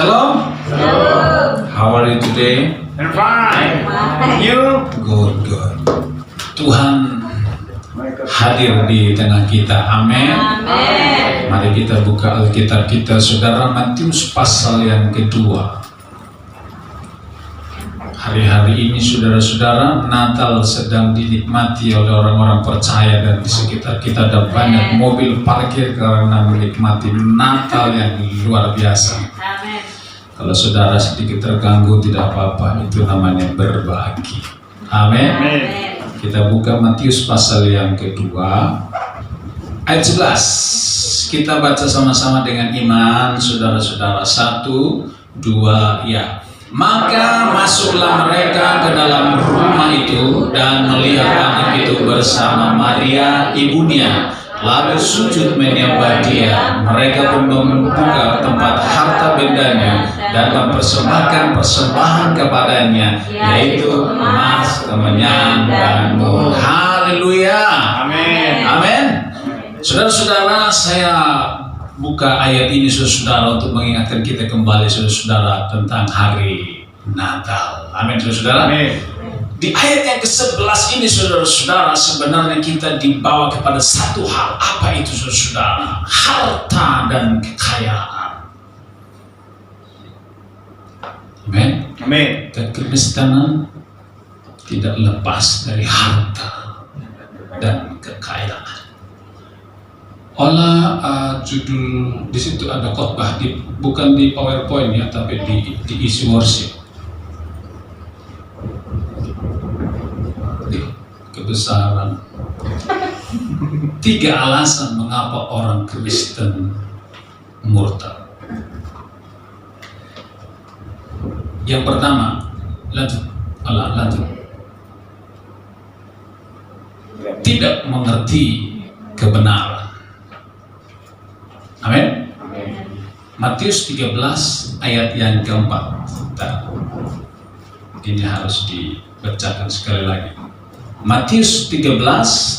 Hello. Hello. How are you today? I'm fine. You? Good. Tuhan hadir di tengah kita. Amin. Amin. Mari kita buka Alkitab kita, Saudara, Matius pasal yang kedua. Hari-hari ini, saudara-saudara, Natal sedang dinikmati oleh orang-orang percaya, dan di sekitar kita ada banyak mobil parkir karena menikmati Natal yang luar biasa. Amin. Kalau saudara sedikit terganggu, tidak apa-apa, itu namanya berbagi. Amin. Amin. Kita buka Matius pasal yang kedua, ayat 11. Kita baca sama-sama dengan iman, saudara-saudara. 1, 2, ya. Maka masuklah mereka ke dalam rumah itu dan melihat anak itu bersama Maria ibunya, lalu sujud menyembah dia. Mereka pun membuka tempat harta bendanya dan mempersembahkan persembahan kepadanya, yaitu emas, kemenyan, dan mur. Haleluya. Amin. Amin. Saudara-saudara, saya buka ayat ini, saudara, untuk mengingatkan kita kembali, saudara, tentang hari Natal. Amin, saudara. Amin. Di ayat yang ke-11 ini, saudara-saudara, sebenarnya kita dibawa kepada satu hal. Apa itu, saudara? Harta dan kekayaan. Amin. Amin. Kekristenan tidak lepas dari harta dan kekayaan. Olah judul di situ ada khotbah, bukan di PowerPoint ya, tapi di isi worship. Kebesaran. 3 alasan mengapa orang Kristen murtad. Yang pertama, lanjut. Tidak mengerti kebenaran. Amin. Matius 13 ayat yang keempat. Ini harus dibacakan sekali lagi. Matius 13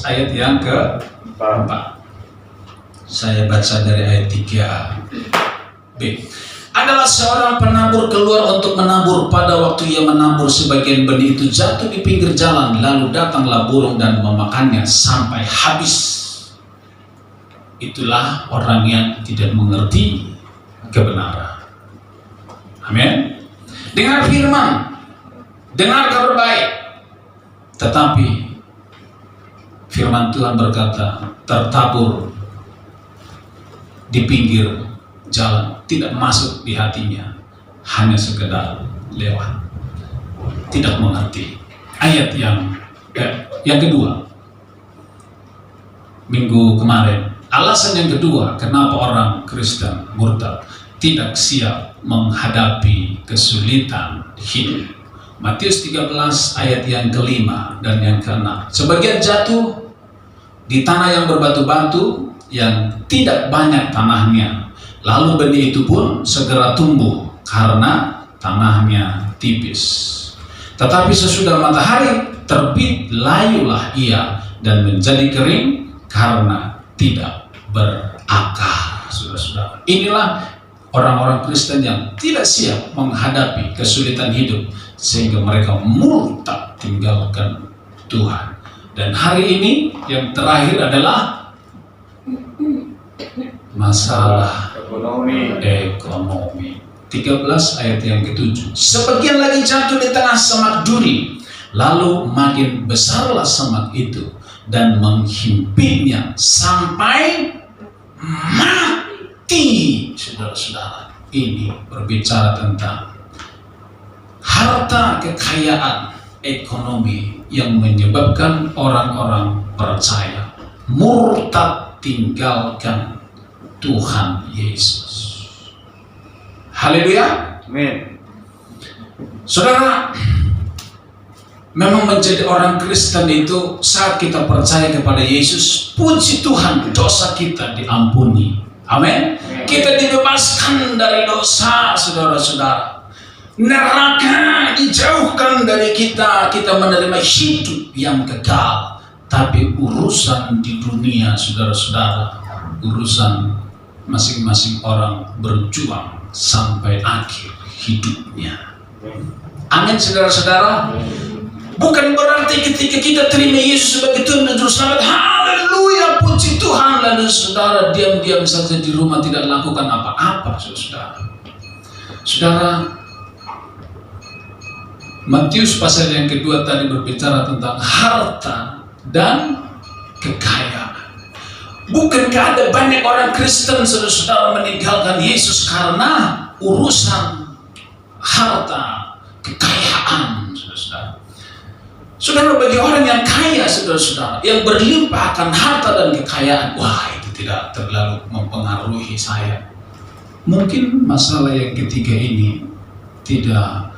ayat yang keempat. Saya baca dari ayat 3b. Adalah seorang penabur keluar untuk menabur. Pada waktu ia menabur, sebagian benih itu jatuh di pinggir jalan, lalu datanglah burung dan memakannya sampai habis. Itulah orang yang tidak mengerti kebenaran. Amin. Dengar firman, dengar kabar baik, tetapi firman Tuhan berkata tertabur di pinggir jalan, tidak masuk di hatinya, hanya sekedar lewat, tidak mengerti. Ayat yang kedua, minggu kemarin, alasan yang kedua kenapa orang Kristen murtad, tidak siap menghadapi kesulitan hidup. Matius 13 ayat yang kelima dan yang keenam. Sebagian jatuh di tanah yang berbatu-batu, yang tidak banyak tanahnya. Lalu benih itu pun segera tumbuh karena tanahnya tipis. Tetapi sesudah matahari terbit, layulah ia dan menjadi kering karena tidak berakar. Saudara-saudara, inilah orang-orang Kristen yang tidak siap menghadapi kesulitan hidup, sehingga mereka murtad tinggalkan Tuhan. Dan hari ini yang terakhir adalah masalah ekonomi. 13 ayat yang ke-7. Sebagian lagi jatuh di tengah semak duri, lalu makin besarlah semak itu dan menghimpitnya sampai mati. Saudara-saudara, ini berbicara tentang harta, kekayaan, ekonomi yang menyebabkan orang-orang percaya murtad tinggalkan Tuhan Yesus. Haleluya. Amin. Saudara, memang menjadi orang Kristen itu saat kita percaya kepada Yesus, puji Tuhan, dosa kita diampuni. Amin. Kita dibebaskan dari dosa, saudara-saudara. Neraka dijauhkan dari kita, kita menerima hidup yang kekal. Tapi urusan di dunia, saudara-saudara, urusan masing-masing orang berjuang sampai akhir hidupnya. Amin, saudara-saudara. Bukan berarti ketika kita terima Yesus sebagai Tuhan dan Juru Selamat, haleluya, puji Tuhan, lalu saudara diam-diam saja di rumah tidak lakukan apa-apa, saudara. Saudara, Matius pasal yang kedua tadi berbicara tentang harta dan kekayaan. Bukankah ada banyak orang Kristen, saudara-saudara, meninggalkan Yesus karena urusan harta, kekayaan, saudara-saudara. Saudara, bagi orang yang kaya, saudara-saudara, yang berlimpah akan harta dan kekayaan, wah, itu tidak terlalu mempengaruhi saya. Mungkin masalah yang ketiga ini tidak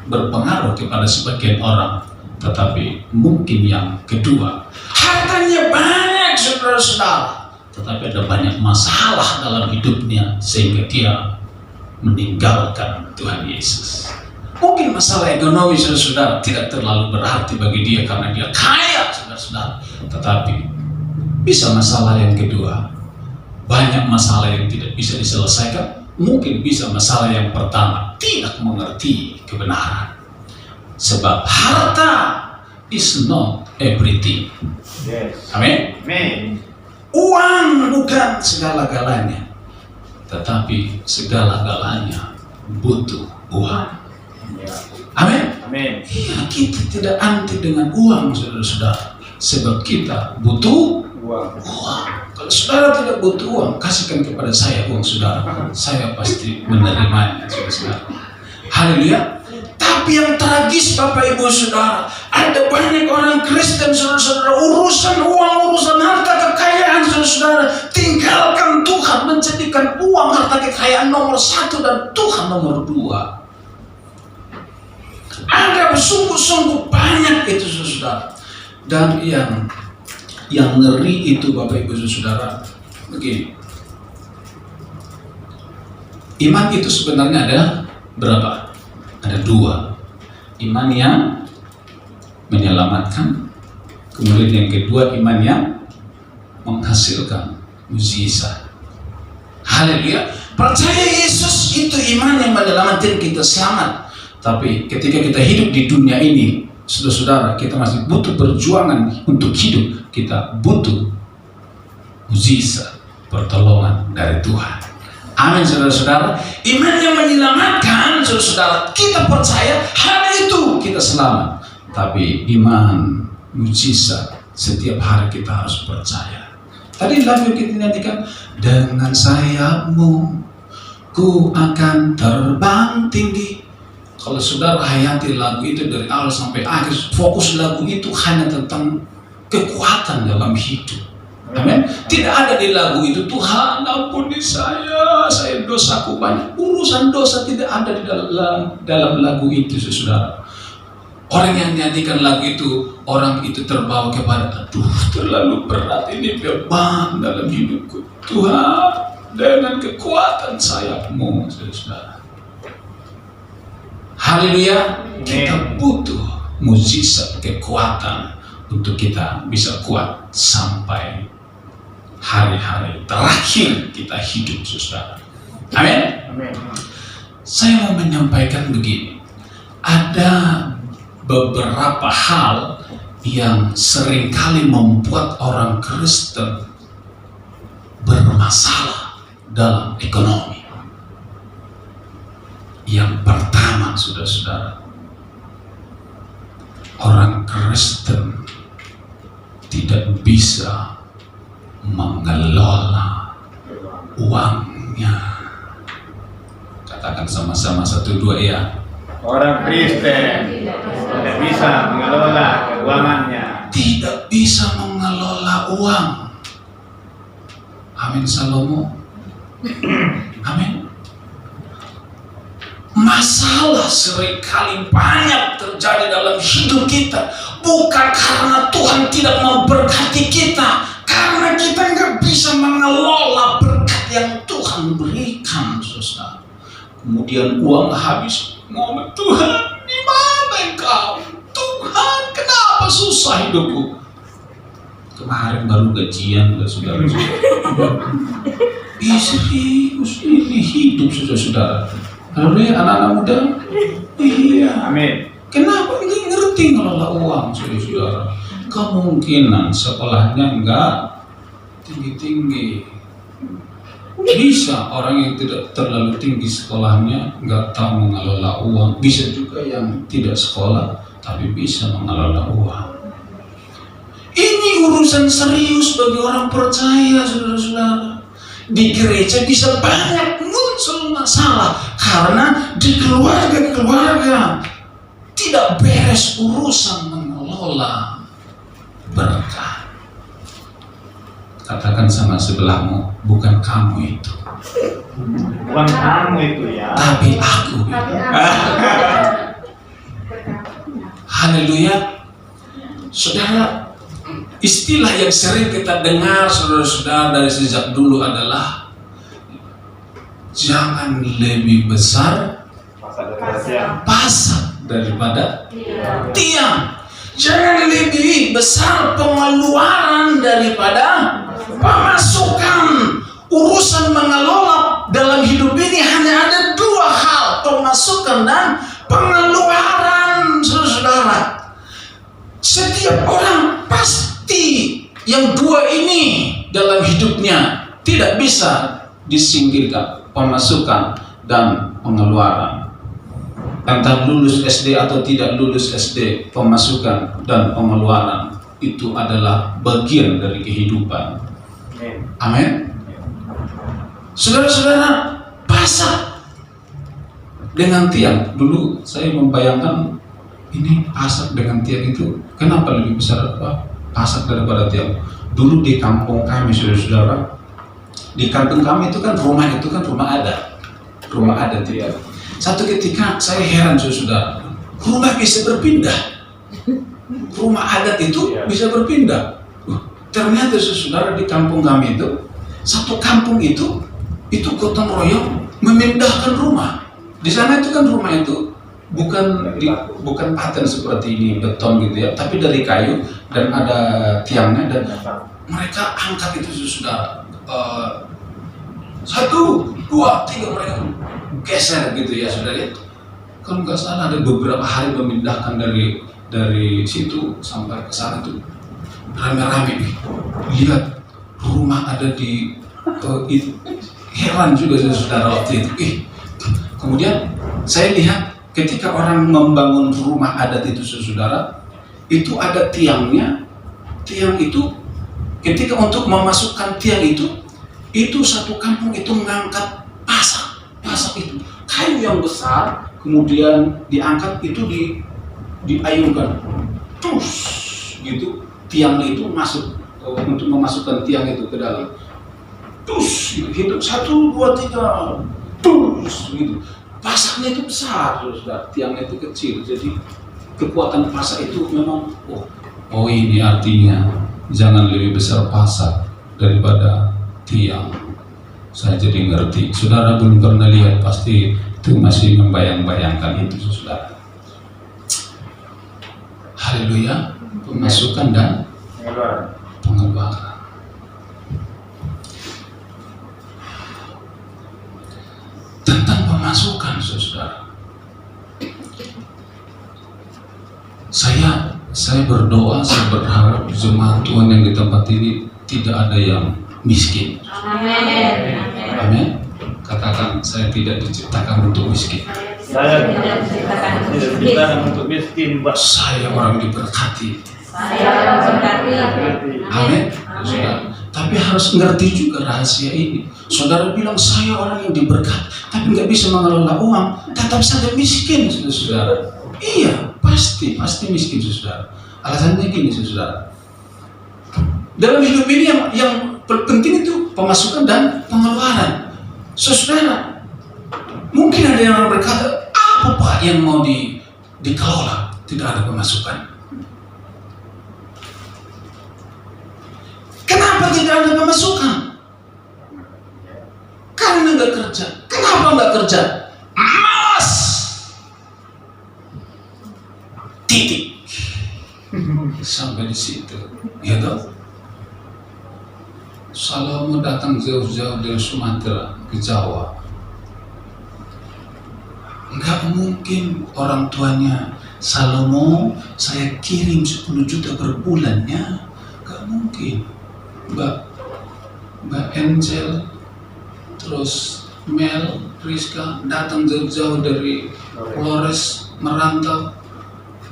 berpengaruh kepada sebagian orang, tetapi mungkin yang kedua, hartanya banyak, saudara-saudara, tetapi ada banyak masalah dalam hidupnya sehingga dia meninggalkan Tuhan Yesus. Mungkin masalah ekonomi, saudara-saudara, tidak terlalu berarti bagi dia karena dia kaya, saudara-saudara. Tetapi bisa masalah yang kedua, banyak masalah yang tidak bisa diselesaikan. Mungkin bisa masalah yang pertama, tidak mengerti kebenaran. Sebab harta is not everything. Yes. Amin. Amen. Uang bukan segala-galanya, tetapi segala-galanya butuh uang. Amin. Amin. Ya, kita tidak anti dengan uang, saudara-saudara, sebab kita butuh Uang. uang. Kalau saudara tidak butuh uang, kasihkan kepada saya uang saudara, saya pasti menerimanya, saudara-saudara. Haleluya. Tapi yang tragis, Bapak Ibu Saudara, ada banyak orang Kristen, saudara-saudara, urusan uang, urusan harta kekayaan, saudara-saudara, tinggalkan Tuhan, menjadikan uang, harta kekayaan nomor satu dan Tuhan nomor dua. Ada sungguh-sungguh banyak itu, saudara. Dan yang ngeri itu, Bapak Ibu Saudara, begini. Iman itu sebenarnya ada berapa? Ada dua. Iman yang menyelamatkan, kemudian yang kedua iman yang menghasilkan mukjizat. Haleluya. Percaya Yesus itu iman yang menyelamatkan kita selamat. Tapi ketika kita hidup di dunia ini, saudara-saudara, kita masih butuh perjuangan untuk hidup. Kita butuh mukjizat, pertolongan dari Tuhan. Amin, saudara-saudara. Iman yang menyelamatkan, saudara-saudara, kita percaya hal itu kita selamat. Tapi iman, mukjizat, setiap hari kita harus percaya. Tadi lagu kita nyanyikan, dengan sayapmu ku akan terbang tinggi. Kalau saudara hayati lagu itu dari awal sampai akhir, fokus lagu itu hanya tentang kekuatan dalam hidup. Amin. Tidak ada di lagu itu, Tuhan ampuni saya dosaku banyak. Urusan dosa tidak ada di dalam lagu itu, saudara. Orang yang nyanyikan lagu itu, orang itu terbawa kepada, aduh, terlalu berat ini beban dalam hidupku. Tuhan, dengan kekuatan sayapmu, saudara. Haleluya. Kita butuh mukjizat, kekuatan untuk kita bisa kuat sampai hari-hari terakhir kita hidup, saudara. Amin. Amin. Saya mau menyampaikan begini. Ada beberapa hal yang seringkali membuat orang Kristen bermasalah dalam ekonomi. Yang pertama, saudara-saudara, orang Kristen tidak bisa mengelola uangnya. Katakan sama-sama 1, 2 ya. Orang Kristen tidak bisa mengelola keuangannya. Tidak bisa mengelola uang. Amin, Salomo. Amin. Masalah seringkali banyak terjadi dalam hidup kita, bukan karena Tuhan tidak memberkati kita, karena kita nggak bisa mengelola berkat yang Tuhan berikan, saudara. Kemudian uang habis, ngomong, Tuhan, di mana engkau? Tuhan, kenapa susah hidupku? Kemarin baru gajian, saudara. Serius ini hidup saudara-saudara. Haleluya, anak-anak muda. Iya. Amin. Kenapa nggak ngerti ngelola uang saudara-saudara? Kemungkinan sekolahnya nggak tinggi-tinggi. Bisa orang yang tidak terlalu tinggi sekolahnya nggak tahu mengelola uang. Bisa juga yang tidak sekolah tapi bisa mengelola uang. Ini urusan serius bagi orang percaya, saudara-saudara. Di gereja bisa banyak muncul masalah karena di keluarga-keluarga tidak beres urusan mengelola berkah. Katakan sama sebelahmu, bukan kamu itu. Bukan kamu itu ya. Tapi aku. Haleluya. Saudara, istilah yang sering kita dengar saudara-saudara dari sejak dulu adalah jangan lebih besar pasak daripada tiang. Jangan lebih besar pengeluaran daripada pemasukan. Urusan mengelola dalam hidup ini hanya ada dua hal, pemasukan dan pengeluaran, saudara. Setiap orang pasti yang dua ini dalam hidupnya tidak bisa disingkirkan, pemasukan dan pengeluaran. Entah lulus SD atau tidak lulus SD, pemasukan dan pengeluaran itu adalah bagian dari kehidupan. Amin. Saudara-saudara, pasak dengan tiang. Dulu saya membayangkan ini pasak dengan tiang itu kenapa lebih besar pasak daripada tiang. Dulu di kampung kami, saudara-saudara, di kampung kami itu kan rumah adat, rumah adat ya. Satu ketika saya heran, saudara, rumah bisa berpindah, rumah adat itu bisa berpindah. Ternyata saudara di kampung kami itu, satu kampung itu gotong royong memindahkan rumah. Di sana itu kan rumah itu bukan paten seperti ini beton gitu ya, tapi dari kayu dan ada tiangnya dan mereka angkat itu saudara. 1, 2, 3 mereka geser gitu ya saudara ya. Kalau nggak salah ada beberapa hari memindahkan dari situ sampai ke sana tuh rame-rame nih. Lihat rumah ada di heran juga saudara waktu itu. Kemudian saya lihat ketika orang membangun rumah adat itu saudara, itu ada tiangnya. Tiang itu ketika untuk memasukkan tiang itu satu kampung itu mengangkat pasak itu kayu yang besar, kemudian diangkat itu diayunkan terus gitu, tiangnya itu masuk untuk memasukkan tiang itu ke dalam terus hidup 1, 2, 3 terus gitu. Pasaknya itu besar, saudara, tiangnya itu kecil, jadi kekuatan pasak itu memang oh ini artinya jangan lebih besar pasak daripada tiang. Saya jadi ngerti. Saudara belum pernah lihat pasti itu masih membayang-bayangkan itu saudara. Haleluya. Pemasukan dan pengeluaran. Tentang pemasukan saudara, saya berdoa, saya berharap jemaat Tuhan yang di tempat ini tidak ada yang miskin. Amin. Amin. Katakan, saya tidak diciptakan untuk miskin. Saya tidak diciptakan untuk miskin, Pak. Saya orang diberkati. Saya orang diberkati. Amin. Saudara, tapi harus ngerti juga rahasia ini. Saudara bilang saya orang yang diberkati, tapi nggak bisa mengelola uang, tetap saja miskin, saudara. Iya, pasti miskin, saudara. Alasannya gini, saudara. Dalam hidup ini yang penting itu pemasukan dan pengeluaran. Saudara, mungkin ada yang berkata, apa Pak yang mau dikelola? Tidak ada pemasukan. Kenapa tidak ada pemasukan? Karena nggak kerja. Kenapa nggak kerja? Malas. Titik. Sampai di situ, ya toh. Salomo datang jauh-jauh dari Sumatera ke Jawa. Enggak mungkin orang tuanya, Salomo saya kirim 10 juta per bulannya. Enggak mungkin. Mbak Angel, terus Mel, Rizka datang jauh-jauh dari Flores merantau.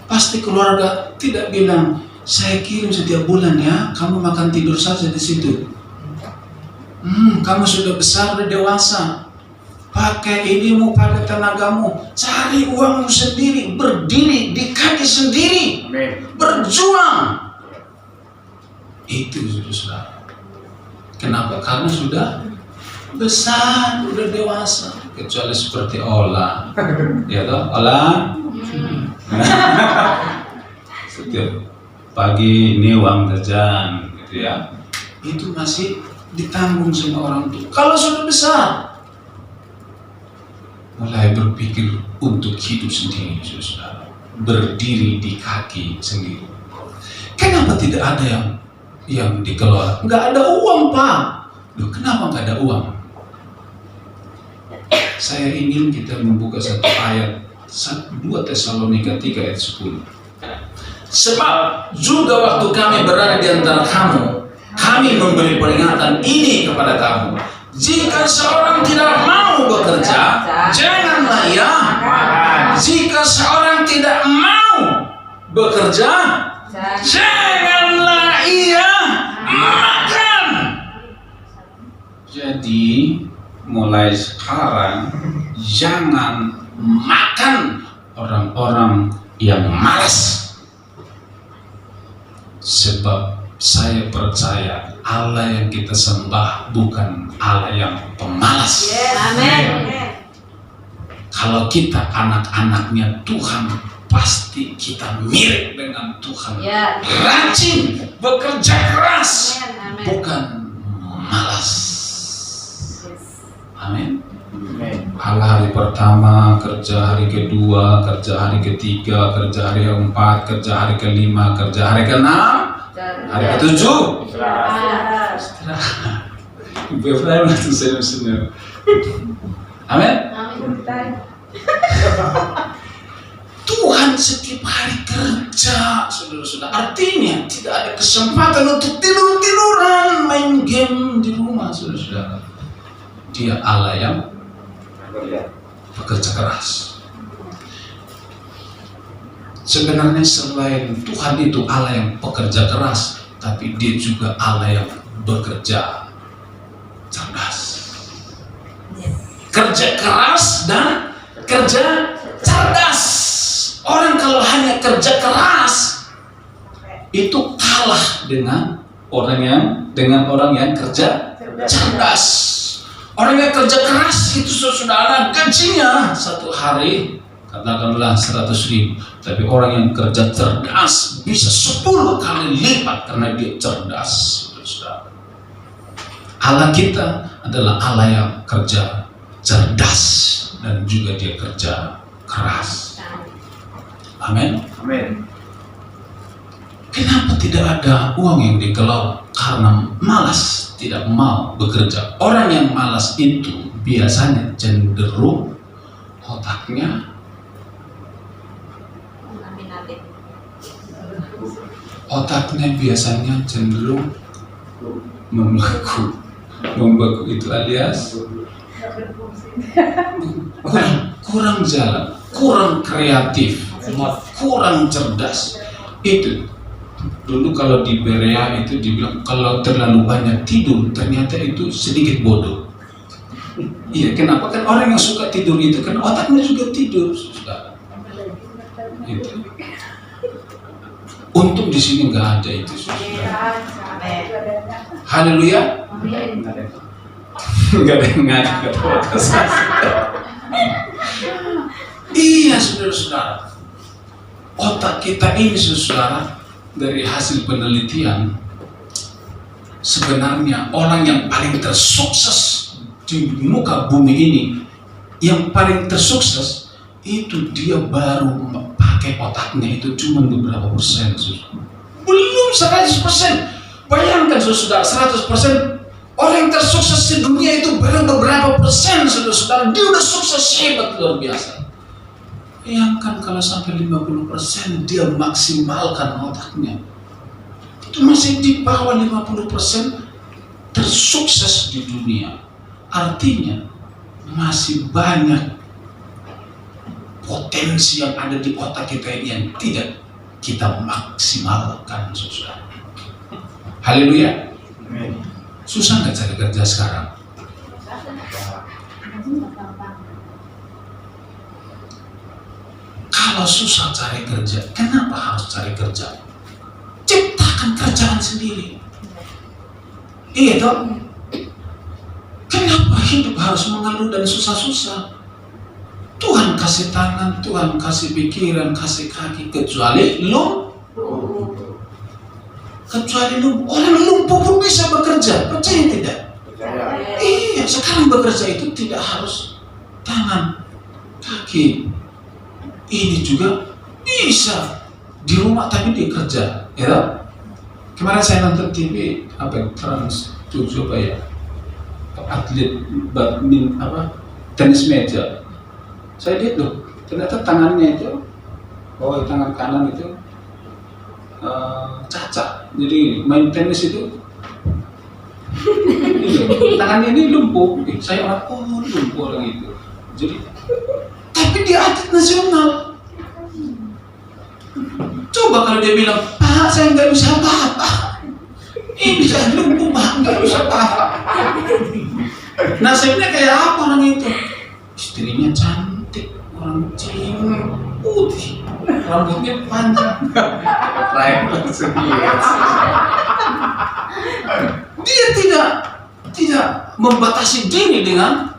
Pasti keluarga tidak bilang, saya kirim setiap bulan ya, kamu makan tidur saja di situ. Kamu sudah besar, sudah dewasa. Pakai inimu, pakai tenagamu, cari uangmu sendiri, berdiri di kaki sendiri, berjuang. Itu saudara. Kenapa? Karena sudah besar, sudah dewasa. Kecuali seperti Ola, ya toh, Ola. Setiap pagi ini uang jajan, gitu ya. Itu masih ditanggung sama orang tua. Kalau sudah besar, mulai berpikir untuk hidup sendiri, saudara, berdiri di kaki sendiri. Kenapa tidak ada yang dikelola? Nggak ada uang, Pak. Loh, kenapa nggak ada uang? Saya ingin kita membuka satu ayat 2 Tesalonika 3 ayat 10. Sebab juga waktu kami berada di antara kamu, kami memberi peringatan ini kepada kamu. Jika seorang tidak mau bekerja, janganlah ia makan. Jika seorang tidak mau bekerja, janganlah ia makan. Jadi mulai sekarang jangan makan orang-orang yang malas. Sebab saya percaya Allah yang kita sembah bukan Allah yang pemalas. Amin. Kalau kita anak-anaknya Tuhan, pasti kita mirip dengan Tuhan. Ya. Rajin, bekerja keras, Amin. bukan malas. Amin. Allah hari pertama, kerja hari kedua, kerja hari ketiga, kerja hari keempat, kerja hari kelima, kerja hari keenam, hari ketujuh. Istirahat. Ibu Efraim langsung senyum-senyum. Amin. Tuhan setiap hari kerja, saudara-saudara. Artinya tidak ada kesempatan untuk tidur-tiduran, main game di rumah, saudara-saudara. Dia Allah yang bekerja keras. Sebenarnya selain Tuhan itu Allah yang bekerja keras, tapi dia juga Allah yang bekerja cerdas. Kerja keras dan kerja cerdas. Orang kalau hanya kerja keras itu kalah dengan orang yang kerja cerdas. Orang yang kerja keras itu saudara gajinya satu hari katakanlah 100.000, tapi orang yang kerja cerdas bisa 10 kali lipat karena dia cerdas, saudara. Allah kita adalah Allah yang kerja cerdas dan juga dia kerja keras. Amin. Amin. Kenapa tidak ada uang yang dikelola? Karena malas, tidak mau bekerja. Orang yang malas itu biasanya cenderung otaknya biasanya cenderung membeku. Membeku itu alias kurang jalan, kurang kreatif, kurang cerdas. Itu dulu kalau di Berea itu dibilang kalau terlalu banyak tidur ternyata itu sedikit bodoh. Iya, kenapa? Kan orang yang suka tidur itu kan otaknya juga tidur. Itu. Untung di sini nggak ada itu. Haleluya. Nggak ada yang ngajak. Iya, saudara-saudara. Otak kita ini, saudara, dari hasil penelitian, sebenarnya orang yang paling tersukses di muka bumi ini, yang paling tersukses itu dia baru pakai otaknya itu cuma beberapa persen, belum 100%. Bayangkan saudara, 100% Orang yang tersukses di dunia itu baru beberapa persen, saudara-saudara. Dia udah sukses hebat luar biasa. Bayangkan kalau sampai 50% dia maksimalkan otaknya. Itu masih di bawah 50% tersukses di dunia. Artinya masih banyak potensi yang ada di otak kita ini yang tidak kita maksimalkan, saudara. Haleluya. Susah nggak cari kerja sekarang? Kalau susah cari kerja, kenapa harus cari kerja? Ciptakan kerjaan sendiri. Iya toh? Kenapa hidup harus mengeluh dan susah-susah? Tuhan kasih tangan, Tuhan kasih pikiran, kasih kaki, kecuali orang lumpuh pun bisa bekerja, percaya tidak? Iya, sekarang bekerja itu tidak harus tangan, kaki. Ini juga bisa di rumah tapi dia kerja, ya. Kemarin saya nonton TV Trans 7 ya, atlet badminton tenis meja. Saya lihat loh, ternyata tangannya itu, tangan kanan itu cacat. Jadi main tenis itu tangannya ini lumpuh. Saya lumpuh orang itu. Jadi tapi dia atlet nasional. Coba kalau dia bilang, Pak, saya nggak bisa apa-apa. Ini saya lumpuh, Pak, nggak bisa apa-apa. Nasibnya kayak apa orang itu? Istrinya cantik, orang Cina, putih, rambutnya panjang. Dia tidak membatasi diri dengan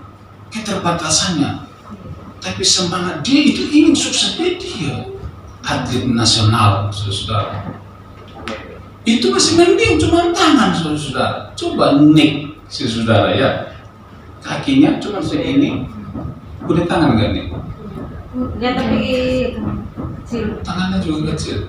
keterbatasannya, tapi semangat dia itu ingin sukses. Dia atlet nasional, saudara. Itu masih mending cuma tangan, saudara. Coba nik, saudara ya, kakinya cuma segini, udah tangan gak nih? Dia tapi kecil. Tangannya juga kecil.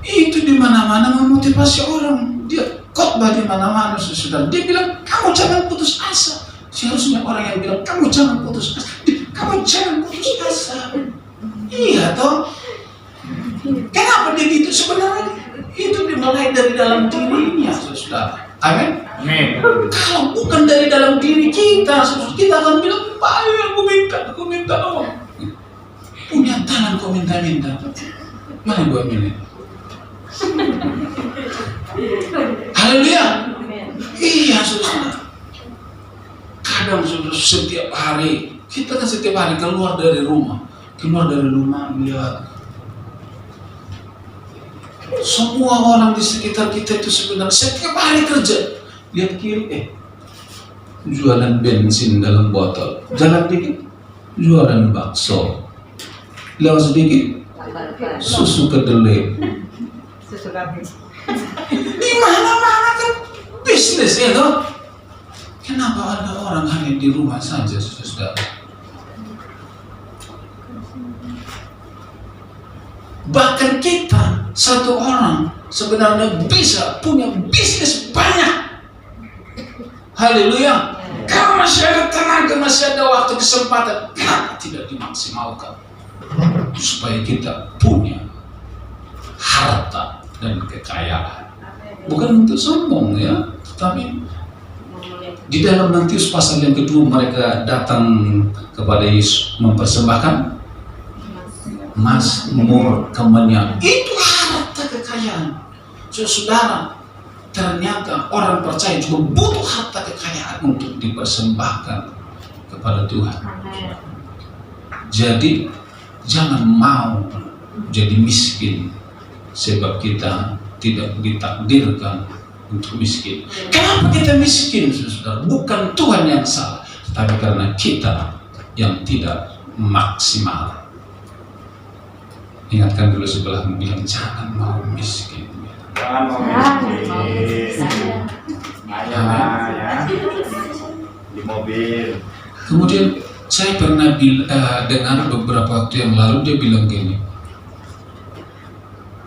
Itu di mana-mana memotivasi orang. Dia khotbah di mana-mana, saudara. Dia bilang, kamu jangan putus asa. Seharusnya orang yang bilang, kamu jangan putus asa. Kamu jangan putus asa. Iya toh. Kenapa dia gitu? Sebenarnya itu dimulai dari dalam dirinya, saudara. Amin. Kalau bukan dari dalam diri kita, kita akan bilang, Pak, aku minta dong. Punya tangan kau minta-minta. Mana gua milih? Haleluya. Iya, saudara. Kadang setiap hari kita kan setiap hari keluar dari rumah lihat semua orang di sekitar kita itu sebenarnya setiap hari kerja. Lihat kiri, jualan bensin dalam botol. Jalan dikit, jualan bakso. Lewat sedikit, susu kedelai. Di mana-mana kan bisnis ya toh. Kenapa ada orang hanya di rumah saja, saudara? Bahkan kita, satu orang sebenarnya bisa punya bisnis banyak. Haleluya. Kalau masih ada tenaga, masih ada waktu, kesempatan, kenapa tidak dimaksimalkan? Supaya kita punya harta dan kekayaan. Bukan untuk sombong ya, tetapi di dalam Matius pasal yang kedua mereka datang kepada Yesus mempersembahkan emas, mur, kemenyan. Itu harta kekayaan. Saudara, ternyata orang percaya cuma butuh harta kekayaan untuk dipersembahkan kepada Tuhan. Jadi jangan mau jadi miskin sebab kita tidak ditakdirkan untuk miskin. Kenapa kita miskin, saudara? Bukan Tuhan yang salah, tapi karena kita yang tidak maksimal. Ingatkan dulu sebelah bilang, jangan mau miskin. Jangan mau miskin. Ya. Di mobil. Kemudian saya pernah dengar beberapa waktu yang lalu dia bilang gini,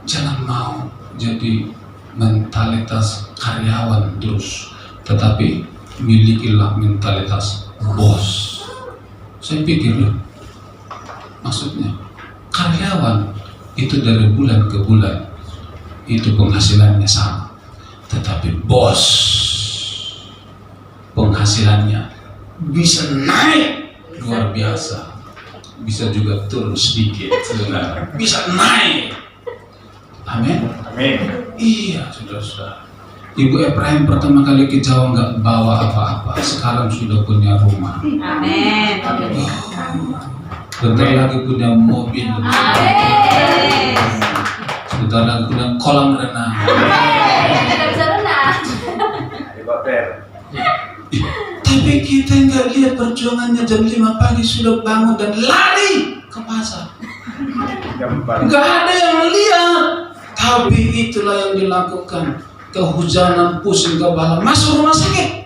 jangan mau jadi mentalitas karyawan terus. tetapi milikilah mentalitas bos. Saya pikir loh, maksudnya karyawan itu dari bulan ke bulan itu penghasilannya sama, tetapi bos penghasilannya bisa naik luar biasa, bisa juga turun sedikit, saudara. Bisa naik. Amin. Amin. Iya, saudara-saudara. Ibu Ephraim pertama kali ke Jawa nggak bawa apa-apa, sekarang sudah punya rumah. Amin. Bentar lagi punya mobil. Amin. Bentar lagi punya kolam renang. Tidak bisa renang. Tapi kita nggak lihat perjuangannya, jam 5 pagi sudah bangun dan lari ke pasar. Nggak ada yang lihat. Tapi itulah yang dilakukan. Kehujanan, pusing kepala, masuk rumah sakit.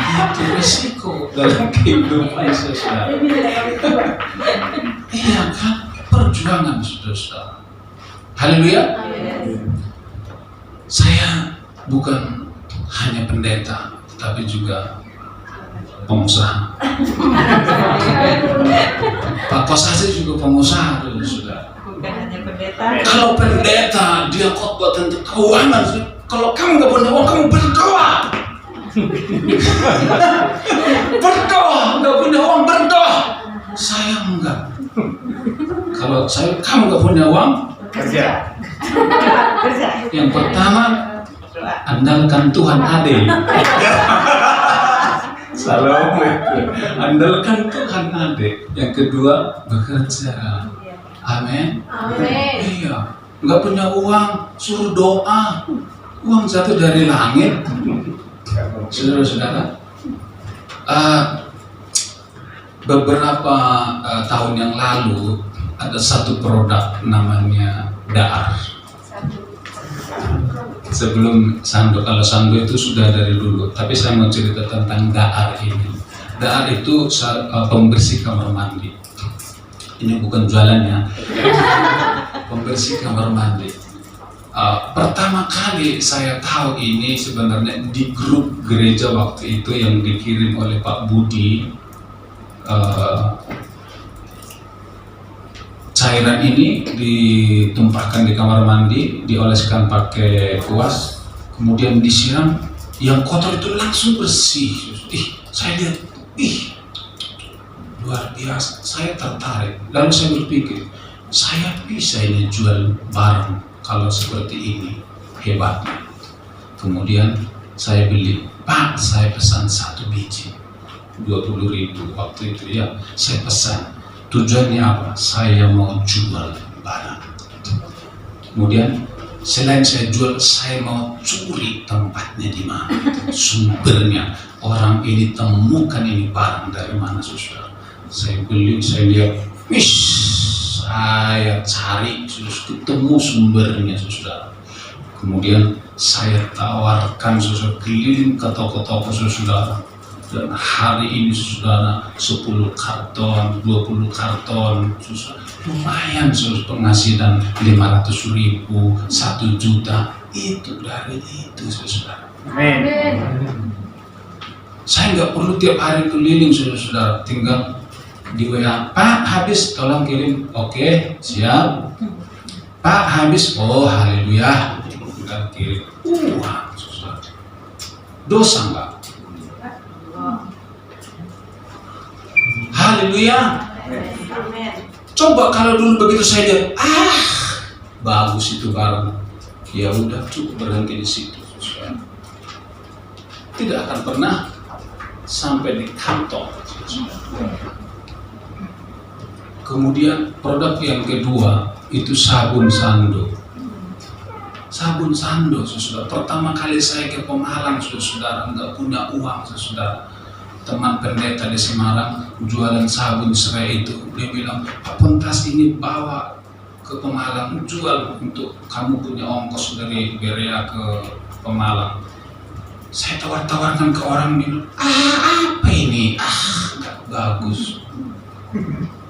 Itu risiko dalam kehidupan sosial. Iya kan, perjuangan saudara-saudara. Haleluya. Saya bukan hanya pendeta, tetapi juga pengusaha. Pak Kosasi juga pengusaha, saudara. Bukan hanya pendeta. Kalau pendeta dia khotbah tentang keuangan, kalau kamu nggak punya uang, kamu berdoa. Berdoa, nggak punya uang berdoa. Saya enggak. Kalau kamu nggak punya uang, Kerja. yang pertama andalkan Tuhan Ade. Salam. Andalkan Tuhan Ade. Yang kedua bekerja. Amin. Amin. Iya. Nggak punya uang, suruh doa. Uang jatuh dari langit. Saudara-saudara, beberapa tahun yang lalu ada satu produk namanya Daar. Sebelum Sando, kalau Sando itu sudah dari dulu, tapi saya mau cerita tentang Daar ini. Daar itu pembersih kamar mandi. Ini bukan jualannya, pembersih kamar mandi. Pertama kali saya tahu ini sebenarnya di grup gereja waktu itu yang dikirim oleh Pak Budi. Cairan ini ditumpahkan di kamar mandi, dioleskan pakai kuas, kemudian disiram, yang kotor itu langsung bersih. Saya lihat, luar biasa, saya tertarik. Lalu saya berpikir, saya bisa ini jual barang kalau seperti ini, hebatnya. Kemudian saya beli, Pak, saya pesan 1 biji 20.000 waktu itu ya, saya pesan. Tujuannya apa? Saya mau jual barang. Kemudian selain saya jual, saya mau curi tempatnya di mana, sumbernya. Orang ini temukan ini barang dari mana, saudara. Saya beli, saya lihat, saya cari, ketemu sumbernya, saudara. Kemudian saya tawarkan, saudara, keliling ke toko-toko, saudara. Dan hari ini, saudara, 10 karton, 20 karton, saudara. Lumayan, saudara, penghasilan 500.000, 1 juta. Itu dari itu, saudara. Amin. Saya nggak perlu tiap hari keliling, saudara. Tinggal di WA, Pak habis, tolong kirim. Oke, siap. Pak habis, oh haleluya, tinggal kirim. Saudara. Dosa nggak? Haleluya. Coba kalau dulu begitu saya lihat, bagus itu barang, ya udah cukup berhenti di situ. Tidak akan pernah sampai di kantong. Kemudian produk yang kedua itu sabun Sando. Sabun Sando, saudara. Pertama kali saya ke Pemalang, saudara, nggak punya uang, saudara. Teman pendeta di Semarang jualan sabun serai itu, dia bilang, Pak Pontas ini bawa ke Pemalang, jual untuk kamu punya ongkos dari Berea ke Pemalang. Saya tawar-tawarkan ke orang, bilang, apa ini? Nggak bagus.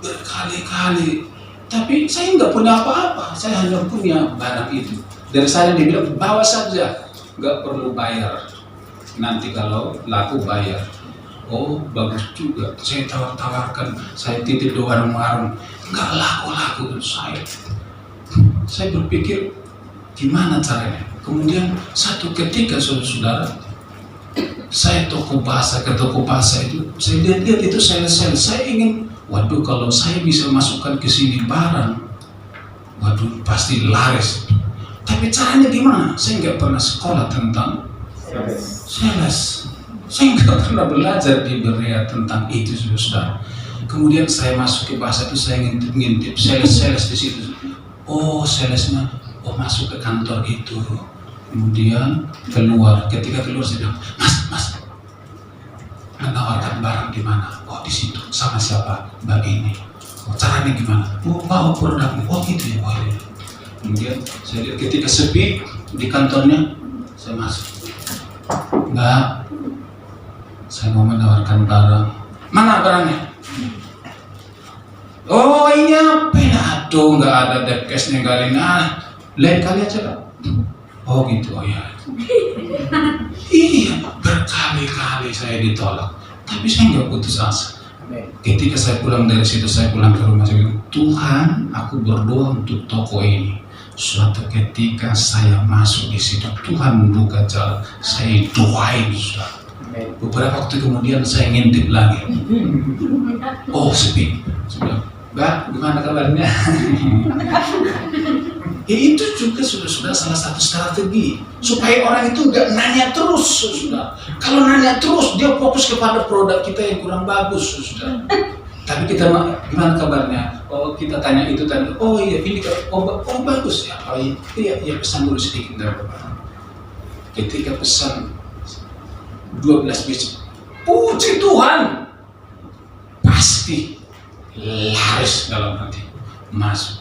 Berkali-kali, tapi saya nggak punya apa-apa, saya hanya punya barang itu. Dari saya dia bilang, bawa saja. nggak perlu bayar. Nanti kalau laku bayar. Oh bagus juga, saya tawar-tawarkan, saya titip di warung-warung, nggak laku-laku saya. Saya berpikir gimana caranya. Kemudian satu ketika saudara-saudara, saya toko bahasa ke toko bahasa itu, saya lihat itu sales-sales, saya ingin, waduh kalau saya bisa masukkan ke sini barang, waduh pasti laris. Tapi caranya gimana? Saya nggak pernah sekolah tentang sales. Saya nggak pernah belajar di Berea tentang itu, saudara. Kemudian saya masuk ke bahasa itu, saya ngintip sales di situ. Oh salesnya, oh masuk ke kantor itu. Kemudian keluar, ketika keluar saya bilang, mas, menawarkan barang di mana? Oh di situ, sama siapa? Mbak ini. Oh caranya gimana? Oh bawa produknya. Oh gitu ya, oh iya. Kemudian saya lihat ketika sepi di kantornya, saya masuk. Mbak, saya mau menawarkan barang. Mana barangnya? Oh ini apa ya? Aduh nggak ada depkesnya kali ini. Lain kali aja Pak. Oh gitu, oh ya. Iya, berkali-kali saya ditolak. Tapi saya nggak putus asa. Ketika saya pulang dari situ, saya pulang ke rumah, saya bilang, Tuhan, aku berdoa untuk toko ini. Suatu ketika saya masuk di situ, Tuhan membuka jalan. Saya doain, saudara. Beberapa waktu kemudian saya ngintip lagi. Oh sepi. Mbak, gimana kabarnya? Ya itu juga sudah salah satu strategi supaya orang itu nggak nanya terus, sudah. Kalau nanya terus dia fokus kepada produk kita yang kurang bagus, sudah. Tapi kita gimana kabarnya? Oh kita tanya itu tanya. Oh iya ini oh bagus ya. Oh iya pesan dulu sedikit dari Bapak. Ketika pesan 12 biji, puji Tuhan, pasti laris dalam hati. Masuk.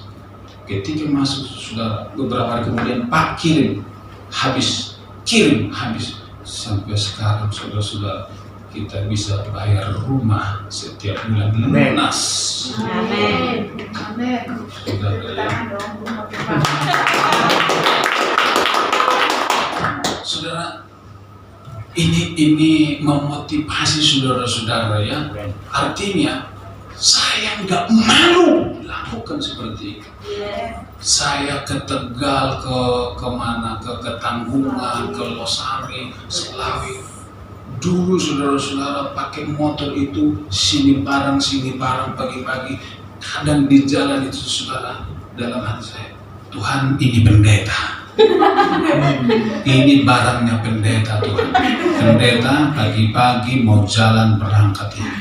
Ketika masuk, sudah beberapa hari kemudian Pak kirim habis. Sampai sekarang sudah kita bisa bayar rumah setiap bulan lunas. Amin. Saudara, ini memotivasi saudara-saudara ya. Artinya saya nggak malu lakukan seperti itu. Saya ke Tegal, ke mana, ke Tanggungan, ke Losari, Selawi. Dulu saudara-saudara pakai motor itu sini barang pagi-pagi. Kadang di jalan itu saudara, dalam hati saya, Tuhan ini pendeta. Ini barangnya pendeta Tuhan. Pendeta pagi-pagi mau jalan berangkat ini.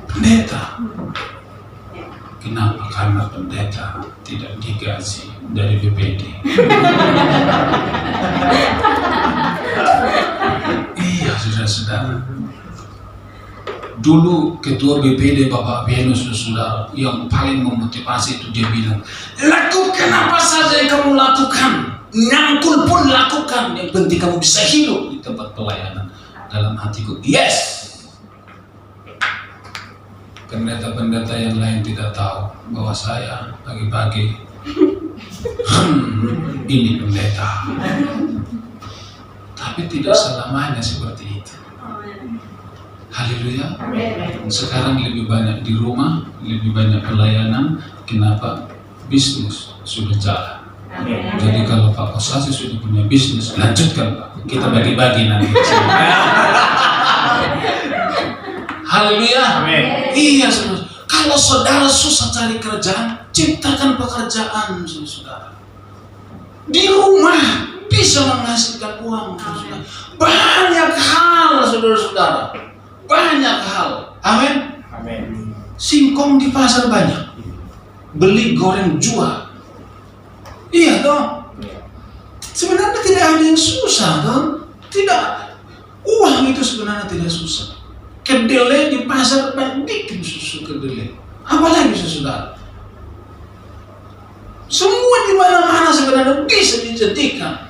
Pendeta. Kenapa? Karena pendeta tidak digaji dari BPD. Iya saudara-saudara. Dulu ketua BPD Bapak Venus saudara yang paling memotivasi itu dia bilang, lakukan apa saja yang kamu lakukan, nyangkul pun lakukan, yang penting kamu bisa hidup di tempat pelayanan. Dalam hatiku, yes. Pendeta-pendeta yang lain tidak tahu bahwa saya pagi-pagi ini pendeta. Tapi tidak selamanya seperti itu. Haleluya. Sekarang lebih banyak di rumah, lebih banyak pelayanan. Kenapa? Bisnis sudah jalan. Jadi kalau Pak Kosasi sudah punya bisnis, lanjutkan Pak. Kita bagi-bagi nanti. Haleluya. Iya saudara. Kalau saudara susah cari kerjaan, ciptakan pekerjaan saudara. Di rumah bisa menghasilkan uang saudara. Banyak hal saudara-saudara. Banyak hal. Amin. Singkong di pasar banyak. Beli goreng jual. Iya dong. Sebenarnya tidak ada yang susah dong. Tidak. Uang itu sebenarnya tidak susah. Kedelai di pasar bikin susu kedelai. Apalagi saudara. Semua di mana-mana sebenarnya bisa dijadikan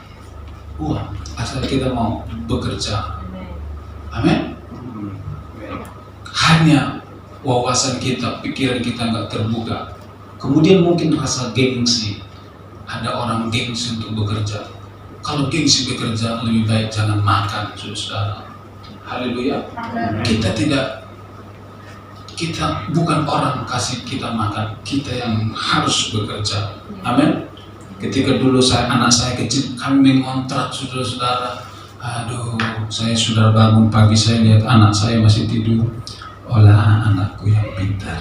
uang asal kita mau bekerja. Amin. Hanya wawasan kita, pikiran kita nggak terbuka. Kemudian mungkin rasa gengsi. Ada orang gengsi untuk bekerja. Kalau gengsi bekerja, lebih baik jangan makan, saudara. Haleluya. Kita bukan orang kasih kita makan, kita yang harus bekerja. Amin. Ketika dulu anak saya kecil, kami mengontrak, saudara-saudara. Aduh, saya sudah bangun pagi, saya lihat anak saya masih tidur. Olah, anakku yang pintar.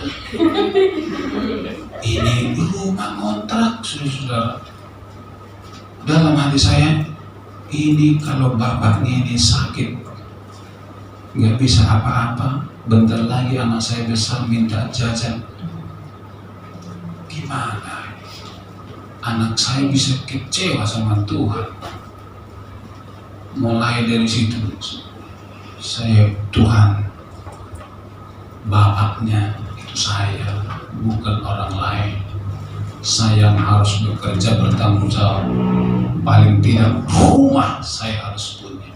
Ini rumah kontrak, saudara. Dalam hati saya, ini kalau bapaknya ini sakit, nggak bisa apa-apa, bentar lagi anak saya besar minta jajan. Gimana? Anak saya bisa kecewa sama Tuhan. Mulai dari situ, saya, Tuhan, bapaknya itu saya, bukan orang lain. Saya yang harus bekerja, bertanggung jawab. Paling tidak rumah saya harus punya.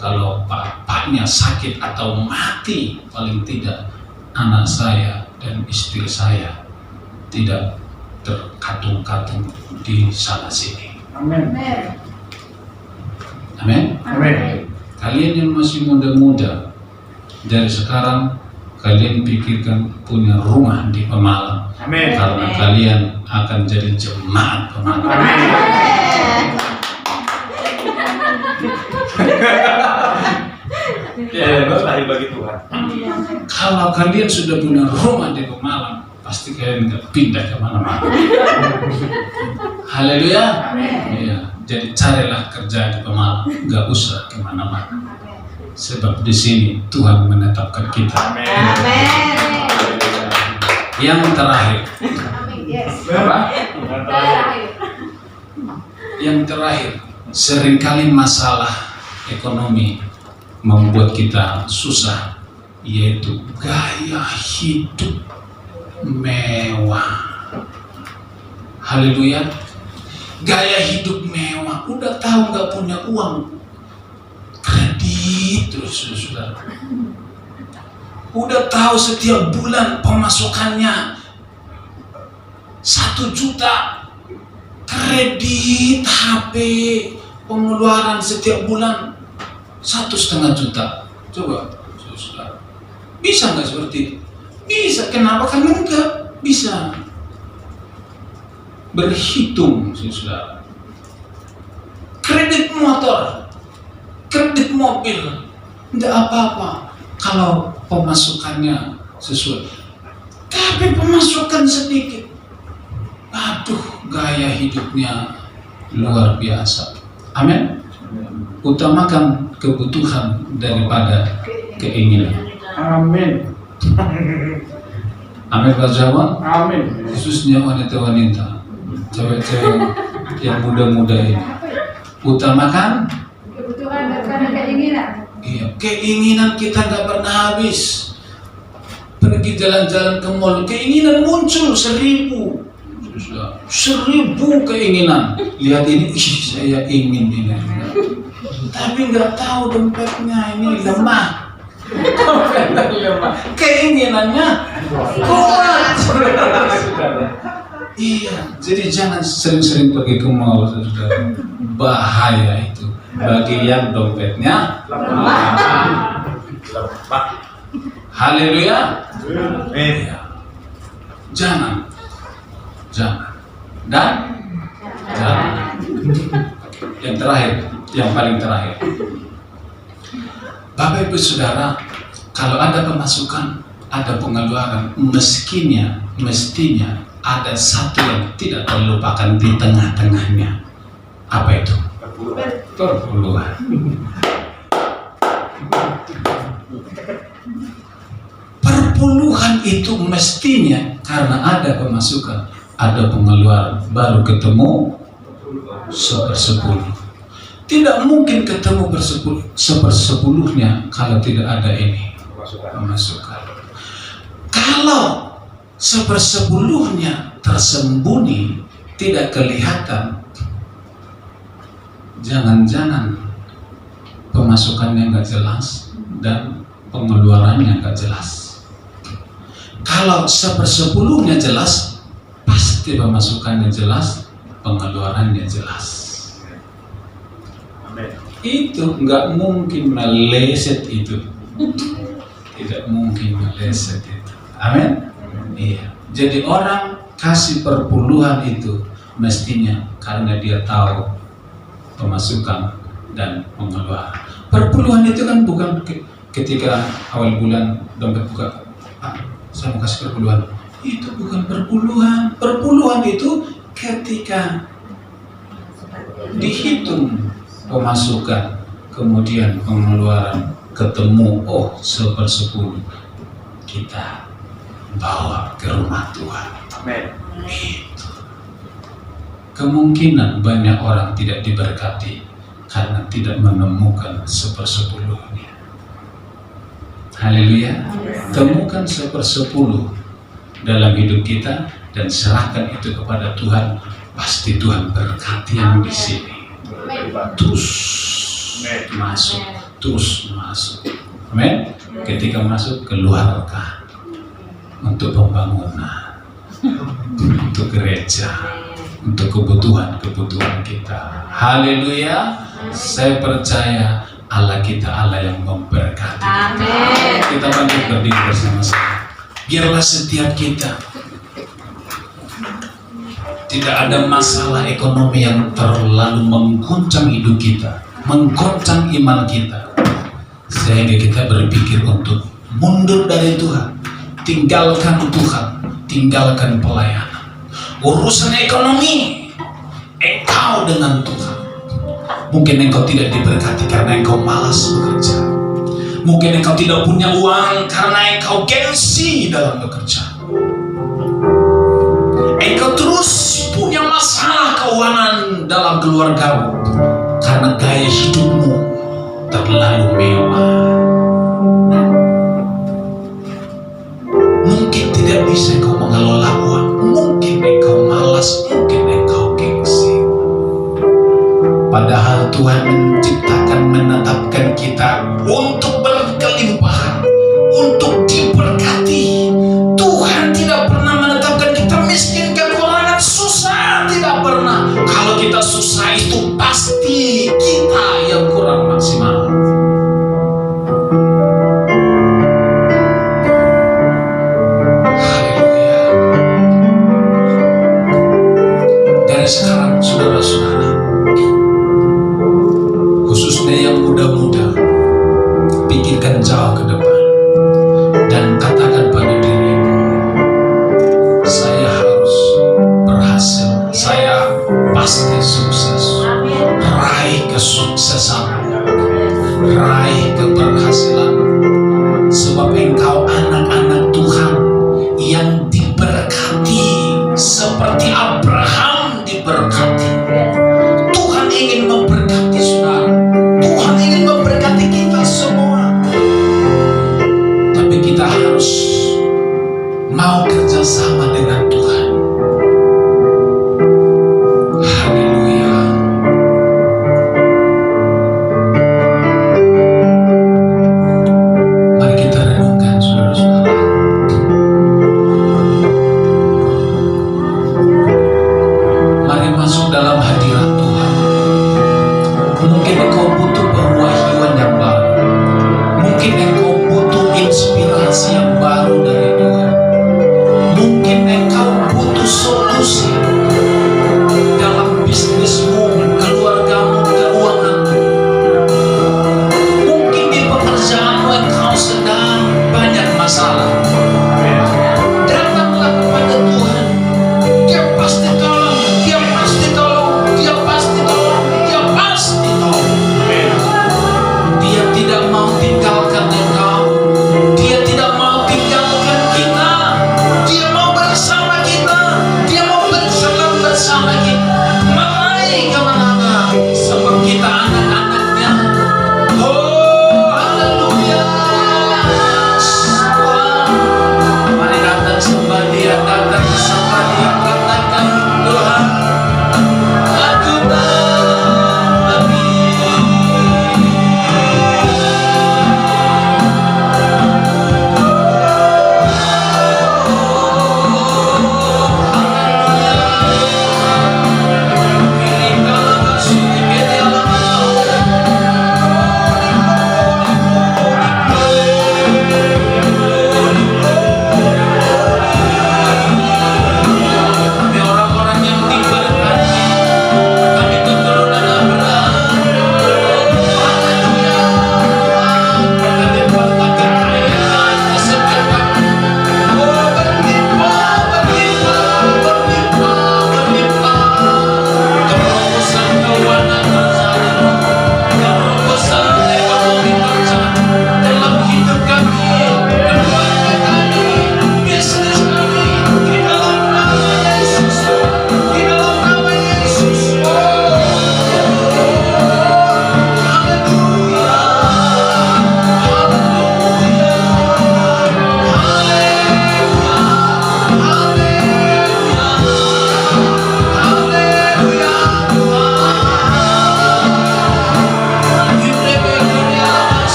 Kalau bapaknya sakit atau mati, paling tidak anak saya dan istri saya tidak terkatung-katung di sana sini. Amin. Amin. Amin. Kalian yang masih muda-muda, dari sekarang kalian pikirkan punya rumah di Pemalang. Amin. Karena kalian akan jadi jemaat Pemalang. Ya, lahir bagi Tuhan. Kalau kalian sudah punya rumah di Pemalang, pasti kalian nggak pindah kemana-mana. Haleluya. Ya, jadi carilah kerja di Pemalang, nggak usah kemana-mana. Sebab di sini Tuhan menetapkan kita. Yang terakhir, apa? Yang terakhir, seringkali masalah ekonomi membuat kita susah, yaitu gaya hidup mewah. Haleluya. Gaya hidup mewah, udah tahu nggak punya uang, kredit terus, saudara. Udah tahu setiap bulan pemasukannya 1 juta, kredit HP, pengeluaran setiap bulan 1,5 juta. Coba, saudara, bisa nggak seperti itu? Bisa. Kenapa? Kan enggak bisa berhitung, saudara. Kredit motor, kredit mobil, enggak apa-apa kalau pemasukannya sesuai. Tapi pemasukan sedikit, aduh, gaya hidupnya luar biasa. Amin. Utamakan kebutuhan daripada keinginan. Amin. Amin, Pak Jawa. Amin. Khususnya wanita-wanita, cewek-cewek yang muda-muda ini, utamakan Kebutuhan daripada keinginan. iya, keinginan kita nggak pernah habis. Pergi jalan-jalan ke mall, keinginan muncul 1.000. Sudah 1.000 keinginan. Lihat ini, saya ingin ini. Tapi nggak tahu dompetnya ini lemah. Keinginannya kuat. Iya, jadi jangan sering-sering pergi ke mall, saudara. Bahaya itu bagi yang dompetnya lemah. Haleluya. Iya. Jangan. Dan jangan. Yang terakhir, yang paling terakhir. Bapak Ibu Saudara, kalau ada pemasukan, ada pengeluaran, mestinya ada satu yang tidak terlupakan di tengah-tengahnya. Apa itu? Perpuluhan. Perpuluhan itu mestinya karena ada pemasukan, ada pengeluaran, baru ketemu 1/10. Tidak mungkin ketemu 1/10-nya kalau tidak ada ini pemasukan. Kalau 1/10-nya tersembunyi, tidak kelihatan, jangan-jangan pemasukannya nggak jelas dan pengeluarannya nggak jelas. Kalau 1/10-nya jelas, pasti pemasukannya jelas, pengeluarannya jelas. Itu nggak mungkin meleset itu. Tidak mungkin meleset itu. Amin. Iya. Jadi orang kasih perpuluhan itu mestinya karena dia tahu pemasukan dan pengeluaran. Perpuluhan itu kan bukan ketika awal bulan dompet buka, saya mau kasih perpuluhan. Itu bukan perpuluhan. Perpuluhan itu ketika dihitung pemasukan, kemudian pengeluaran ketemu, oh 1/10 kita bawa ke rumah Tuhan. Amin. Itu. Kemungkinan banyak orang tidak diberkati karena tidak menemukan 1/10-nya. Haleluya. Temukan 1/10 dalam hidup kita dan serahkan itu kepada Tuhan. Pasti Tuhan berkati yang di sini. Terus masuk, terus masuk. Amin. Ketika masuk, keluarkan untuk pembangunan, untuk gereja, untuk kebutuhan kita. Haleluya. Saya percaya Allah kita Allah yang memberkati. Amin. Kita bangkit berdiri bersama-sama. Biarlah setiap kita tidak ada masalah ekonomi yang terlalu mengguncang hidup kita, menggoncang iman kita, sehingga kita berpikir untuk mundur dari Tuhan, tinggalkan Tuhan, tinggalkan pelayanan. Urusan ekonomi, engkau dengan Tuhan. Mungkin engkau tidak diberkati karena engkau malas bekerja. Mungkin engkau tidak punya uang karena engkau gengsi dalam bekerja. Engkau terus punya masalah keuangan dalam keluargamu karena gaya hidupmu terlalu mewah. Mungkin tidak bisa engkau mengelola uang, mungkin engkau malas, mungkin engkau gengsi. Padahal Tuhan menciptakan, menetapkan kita untuk berkelimpahan, untuk diberkati. Tuhan tidak pernah menetapkan kita miskin, kekurangan, susah, tidak pernah. Kalau kita susah itu pasti kita yang kurang maksimal. Haleluya. Dari sekarang saudara-saudara, khususnya yang muda-muda, pikirkan jauh ke depan dan katakan pada dirimu, saya harus berhasil, saya pasti sukses. Raih kesuksesan, raih keberhasilan, sebab engkau anak-anak Tuhan yang diberkati seperti Abraham diberkati. Tuhan ingin memberkati saudara, Tuhan ingin memberkati kita semua, tapi kita harus mau kerjasama dengan Tuhan.